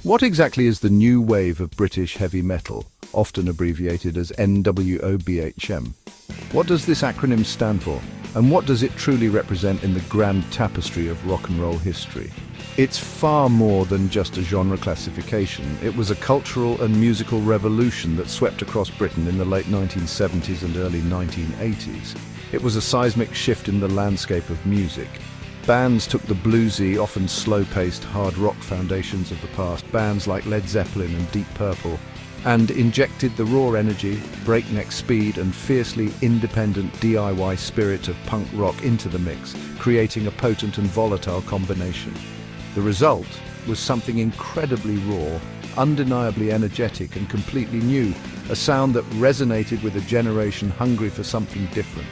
What exactly is the new wave of British heavy metal, often abbreviated as NWOBHM? What does this acronym stand for, and what does it truly represent in the grand tapestry of rock and roll history? It's far more than just a genre classification. It was a cultural and musical revolution that swept across Britain in the late 1970s and early 1980s. It was a seismic shift in the landscape of music. Bands took the bluesy, often slow-paced, hard rock foundations of the past, bands like Led Zeppelin and Deep Purple, and injected the raw energy, breakneck speed, and fiercely independent DIY spirit of punk rock into the mix, creating a potent and volatile combination. The result was something incredibly raw, undeniably energetic and completely new, a sound that resonated with a generation hungry for something different.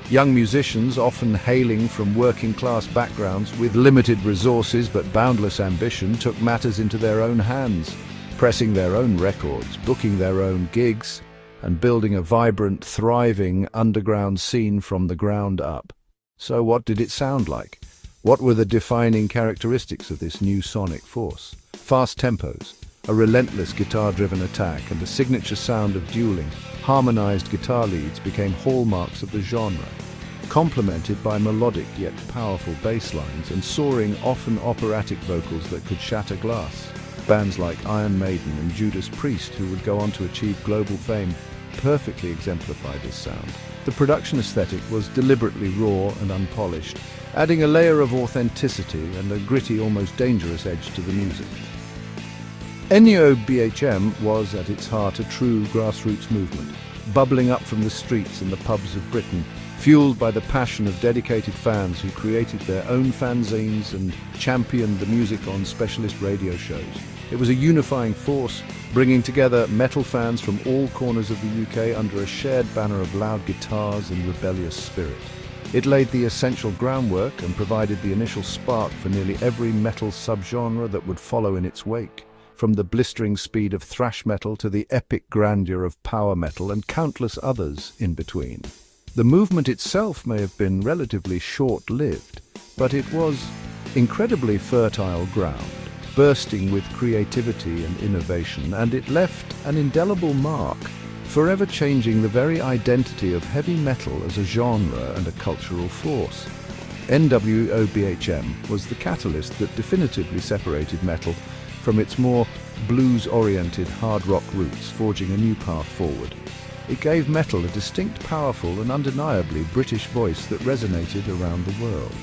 Young musicians, often hailing from working-class backgrounds with limited resources but boundless ambition, took matters into their own hands, pressing their own records, booking their own gigs, and building a vibrant, thriving underground scene from the ground up. So what did it sound like? What were the defining characteristics of this new sonic force? Fast tempos, a relentless guitar-driven attack, and a signature sound of dueling, harmonized guitar leads became hallmarks of the genre, complemented by melodic yet powerful bass lines and soaring, often operatic vocals that could shatter glass. Bands like Iron Maiden and Judas Priest, who would go on to achieve global fame, perfectly exemplified this sound. The production aesthetic was deliberately raw and unpolished, adding a layer of authenticity and a gritty, almost dangerous edge to the music. NWOBHM was, at its heart, a true grassroots movement, bubbling up from the streets and the pubs of Britain, fueled by the passion of dedicated fans who created their own fanzines and championed the music on specialist radio shows. It was a unifying force, bringing together metal fans from all corners of the UK under a shared banner of loud guitars and rebellious spirit. It laid the essential groundwork and provided the initial spark for nearly every metal subgenre that would follow in its wake, from the blistering speed of thrash metal to the epic grandeur of power metal and countless others in between. The movement itself may have been relatively short-lived, but it was incredibly fertile ground, bursting with creativity and innovation, and it left an indelible mark, forever changing the very identity of heavy metal as a genre and a cultural force. NWOBHM was the catalyst that definitively separated metal from its more blues-oriented hard rock roots, forging a new path forward. It gave metal a distinct, powerful, and undeniably British voice that resonated around the world,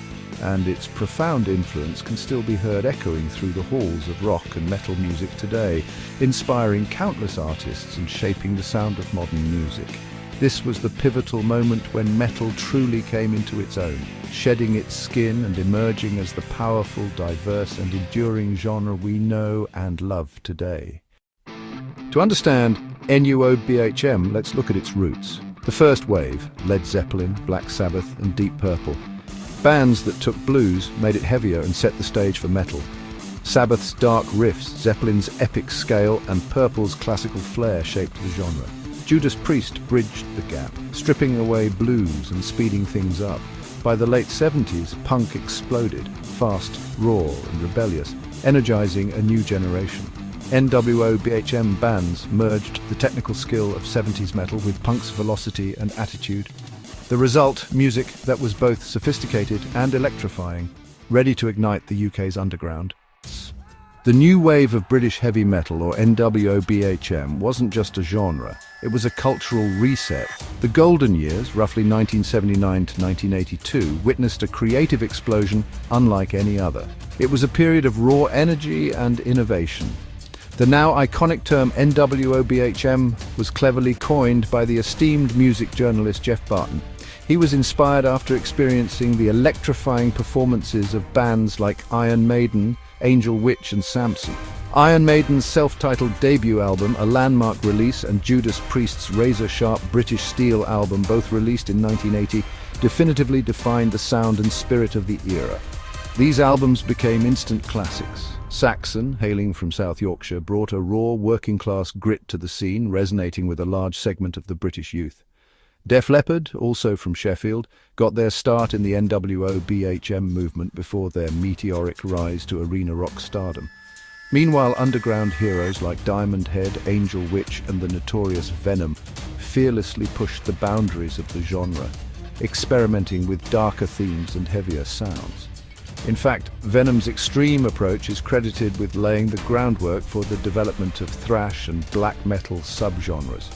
and its profound influence can still be heard echoing through the halls of rock and metal music today, inspiring countless artists and shaping the sound of modern music. This was the pivotal moment when metal truly came into its own, shedding its skin and emerging as the powerful, diverse, and enduring genre we know and love today. To understand NWOBHM, let's look at its roots. The first wave, Led Zeppelin, Black Sabbath, and Deep Purple. Bands that took blues, made it heavier, and set the stage for metal. Sabbath's dark riffs, Zeppelin's epic scale, and Purple's classical flair shaped the genre. Judas Priest bridged the gap, stripping away blues and speeding things up. By the late 70s, punk exploded, fast, raw, and rebellious, energizing a new generation. NWOBHM bands merged the technical skill of 70s metal with punk's velocity and attitude. The result, music that was both sophisticated and electrifying, ready to ignite the UK's underground. The new wave of British heavy metal, or NWOBHM, wasn't just a genre, it was a cultural reset. The golden years, roughly 1979 to 1982, witnessed a creative explosion unlike any other. It was a period of raw energy and innovation. The now iconic term NWOBHM was cleverly coined by the esteemed music journalist Jeff Barton. He was inspired after experiencing the electrifying performances of bands like Iron Maiden, Angel Witch, and Samson. Iron Maiden's self-titled debut album, a landmark release, and Judas Priest's razor-sharp British Steel album, both released in 1980, definitively defined the sound and spirit of the era. These albums became instant classics. Saxon, hailing from South Yorkshire, brought a raw, working-class grit to the scene, resonating with a large segment of the British youth. Def Leppard, also from Sheffield, got their start in the NWOBHM movement before their meteoric rise to arena rock stardom. Meanwhile, underground heroes like Diamond Head, Angel Witch, and the notorious Venom fearlessly pushed the boundaries of the genre, experimenting with darker themes and heavier sounds. In fact, Venom's extreme approach is credited with laying the groundwork for the development of thrash and black metal subgenres.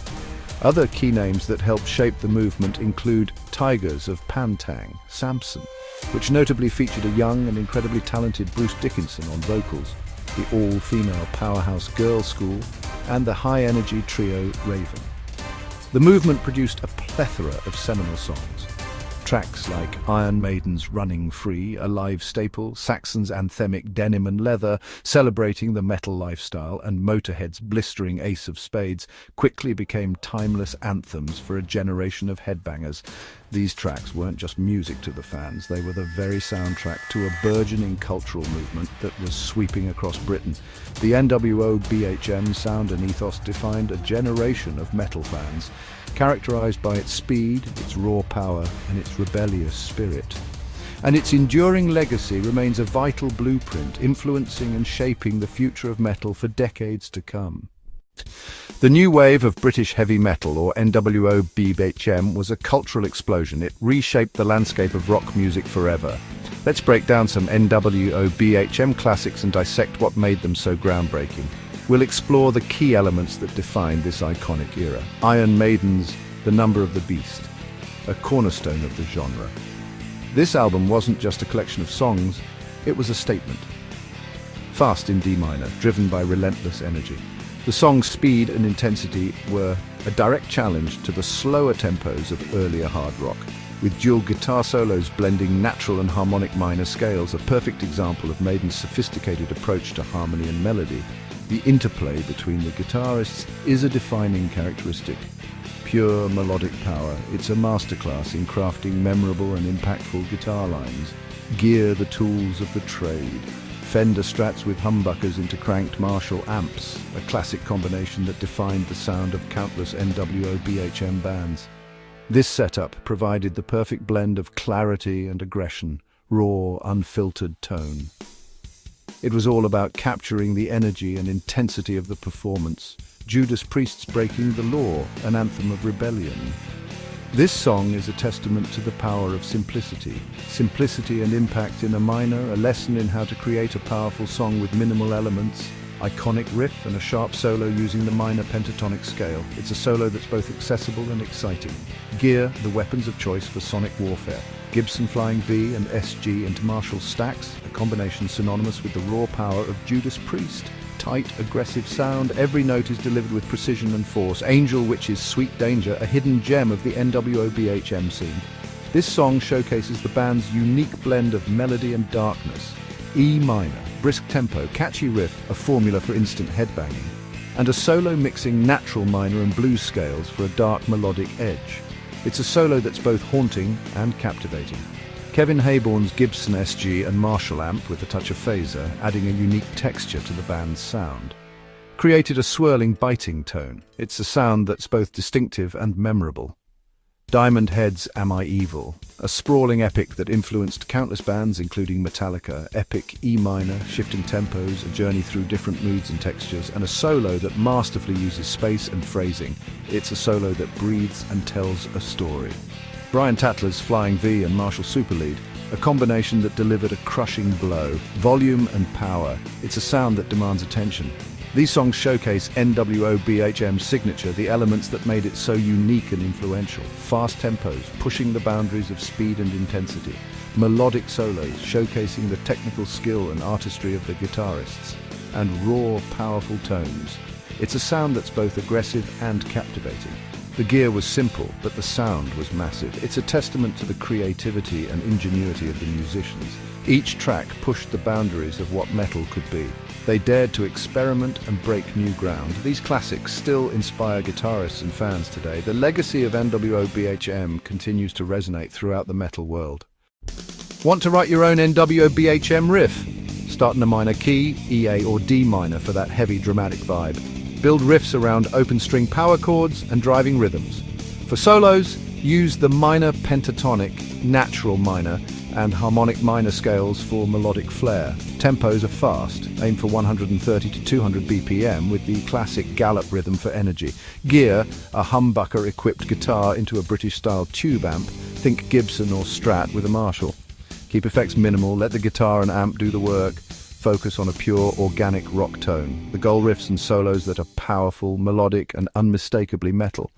Other key names that helped shape the movement include Tigers of Pantang, Samson, which notably featured a young and incredibly talented Bruce Dickinson on vocals, the all-female powerhouse Girl School, and the high-energy trio Raven. The movement produced a plethora of seminal songs. Tracks like Iron Maiden's Running Free, a live staple, Saxon's anthemic Denim and Leather, celebrating the metal lifestyle, and Motorhead's blistering Ace of Spades quickly became timeless anthems for a generation of headbangers. These tracks weren't just music to the fans, they were the very soundtrack to a burgeoning cultural movement that was sweeping across Britain. The NWOBHM sound and ethos defined a generation of metal fans, characterized by its speed, its raw power, and its rebellious spirit. And its enduring legacy remains a vital blueprint, influencing and shaping the future of metal for decades to come. The new wave of British heavy metal, or NWOBHM, was a cultural explosion. It reshaped the landscape of rock music forever. Let's break down some NWOBHM classics and dissect what made them so groundbreaking. We'll explore the key elements that define this iconic era. Iron Maiden's The Number of the Beast, a cornerstone of the genre. This album wasn't just a collection of songs, it was a statement. Fast in D minor, driven by relentless energy. The song's speed and intensity were a direct challenge to the slower tempos of earlier hard rock, with dual guitar solos blending natural and harmonic minor scales, a perfect example of Maiden's sophisticated approach to harmony and melody. The interplay between the guitarists is a defining characteristic. Pure melodic power, it's a masterclass in crafting memorable and impactful guitar lines. Gear, the tools of the trade. Fender Strats with humbuckers into cranked Marshall amps, a classic combination that defined the sound of countless NWOBHM bands. This setup provided the perfect blend of clarity and aggression, raw, unfiltered tone. It was all about capturing the energy and intensity of the performance. Judas Priest's Breaking the Law, an anthem of rebellion. This song is a testament to the power of simplicity. Simplicity and impact in a minor, a lesson in how to create a powerful song with minimal elements. Iconic riff and a sharp solo using the minor pentatonic scale. It's a solo that's both accessible and exciting. Gear, the weapons of choice for sonic warfare. Gibson Flying V and SG into Marshall stacks, a combination synonymous with the raw power of Judas Priest. Tight, aggressive sound, every note is delivered with precision and force. Angel Witch's Sweet Danger, a hidden gem of the NWOBHM scene. This song showcases the band's unique blend of melody and darkness. E minor, brisk tempo, catchy riff, a formula for instant headbanging, and a solo mixing natural minor and blues scales for a dark melodic edge. It's a solo that's both haunting and captivating. Kevin Hayborn's Gibson SG and Marshall amp with a touch of phaser, adding a unique texture to the band's sound, created a swirling, biting tone. It's a sound that's both distinctive and memorable. Diamond Head's Am I Evil, a sprawling epic that influenced countless bands including Metallica, epic E minor, shifting tempos, a journey through different moods and textures, and a solo that masterfully uses space and phrasing. It's a solo that breathes and tells a story. Brian Tatler's Flying V and Marshall Superlead, a combination that delivered a crushing blow. Volume and power, it's a sound that demands attention. These songs showcase NWOBHM's signature, the elements that made it so unique and influential. Fast tempos, pushing the boundaries of speed and intensity. Melodic solos, showcasing the technical skill and artistry of the guitarists. And raw, powerful tones. It's a sound that's both aggressive and captivating. The gear was simple, but the sound was massive. It's a testament to the creativity and ingenuity of the musicians. Each track pushed the boundaries of what metal could be. They dared to experiment and break new ground. These classics still inspire guitarists and fans today. The legacy of NWOBHM continues to resonate throughout the metal world. Want to write your own NWOBHM riff? Start in a minor key, E, A, or D minor for that heavy, dramatic vibe. Build riffs around open string power chords and driving rhythms. For solos, use the minor pentatonic, natural minor, and harmonic minor scales for melodic flair. Tempos are fast, aim for 130 to 200 BPM with the classic gallop rhythm for energy. Gear, a humbucker-equipped guitar into a British-style tube amp. Think Gibson or Strat with a Marshall. Keep effects minimal, let the guitar and amp do the work. Focus on a pure, organic rock tone. The goal riffs and solos that are powerful, melodic, and unmistakably metal.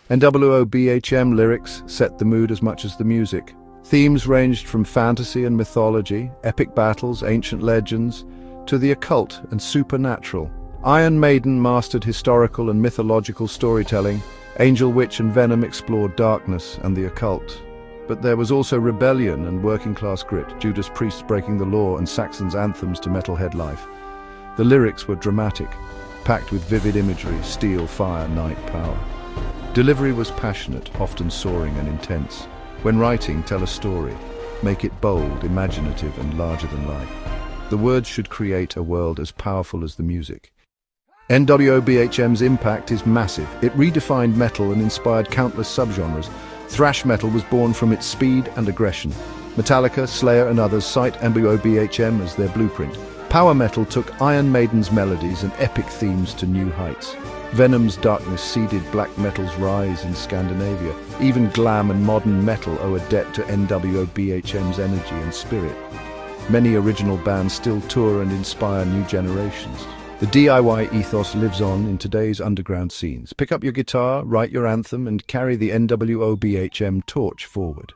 NWOBHM lyrics set the mood as much as the music. Themes ranged from fantasy and mythology, epic battles, ancient legends, to the occult and supernatural. Iron Maiden mastered historical and mythological storytelling. Angel Witch and Venom explored darkness and the occult. But there was also rebellion and working-class grit, Judas Priest breaking the law and Saxon's anthems to metalhead life. The lyrics were dramatic, packed with vivid imagery, steel, fire, night, power. Delivery was passionate, often soaring and intense. When writing, tell a story. Make it bold, imaginative, and larger than life. The words should create a world as powerful as the music. NWOBHM's impact is massive. It redefined metal and inspired countless subgenres. Thrash metal was born from its speed and aggression. Metallica, Slayer, and others cite NWOBHM as their blueprint. Power metal took Iron Maiden's melodies and epic themes to new heights. Venom's darkness seeded black metal's rise in Scandinavia. Even glam and modern metal owe a debt to NWOBHM's energy and spirit. Many original bands still tour and inspire new generations. The DIY ethos lives on in today's underground scenes. Pick up your guitar, write your anthem, and carry the NWOBHM torch forward.